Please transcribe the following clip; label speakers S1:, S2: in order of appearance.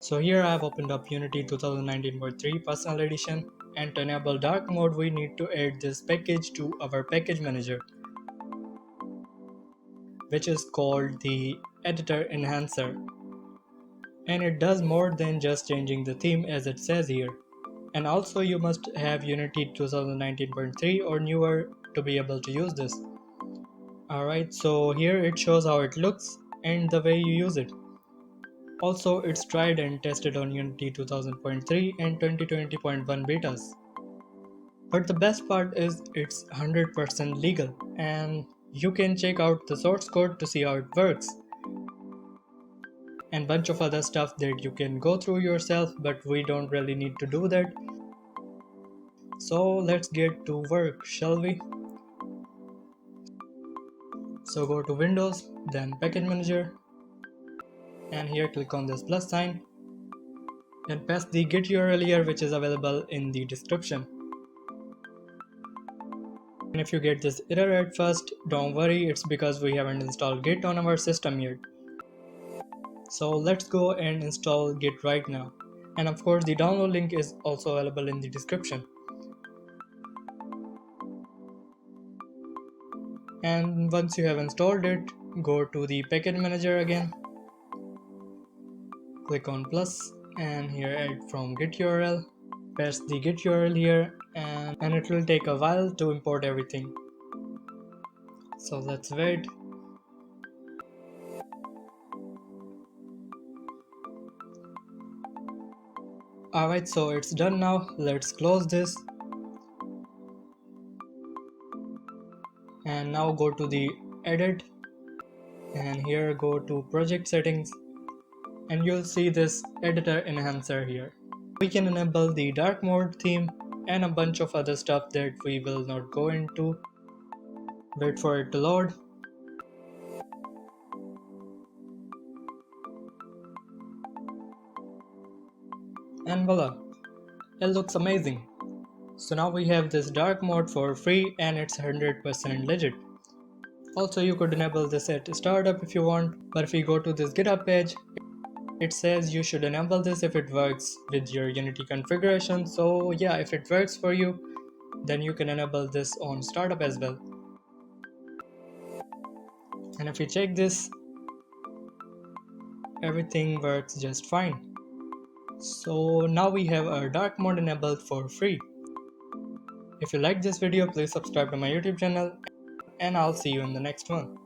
S1: So here I have opened up Unity 2019.3 Personal Edition, and to enable dark mode we need to add this package to our package manager, which is called the editor enhancer, and it does more than just changing the theme as it says here. And also you must have Unity 2019.3 or newer to be able to use this. Alright, so here it shows how it looks and the way you use it. Also, it's tried and tested on Unity 2000.3 and 2020.1 betas. But the best part is it's 100% legal, and you can check out the source code to see how it works. And bunch of other stuff that you can go through yourself, but we don't really need to do that. So let's get to work, shall we? So go to Windows, then Package Manager, and here click on this plus sign, and paste the git URL here, which is available in the description. And if you get this error at first, don't worry, it's because we haven't installed git on our system yet. So let's go and install git right now. And of course the download link is also available in the description. And once you have installed it, go to the package manager again, click on plus, and here add from git URL, paste the git URL here, and it will take a while to import everything. So let's wait. Alright, so it's done now. Let's close this. And now go to the edit, and here go to project settings, and you'll see this editor enhancer here. We can enable the dark mode theme and a bunch of other stuff that we will not go into. Wait for it to load. And voila, it looks amazing. So now we have this dark mode for free and it's 100% legit. Also, you could enable this at startup if you want, but if you go to this GitHub page, it says you should enable this if it works with your Unity configuration. So yeah, if it works for you, then you can enable this on startup as well. And if you check this, everything works just fine. So now we have our dark mode enabled for free. If you like this video, please subscribe to my YouTube channel, and I'll see you in the next one.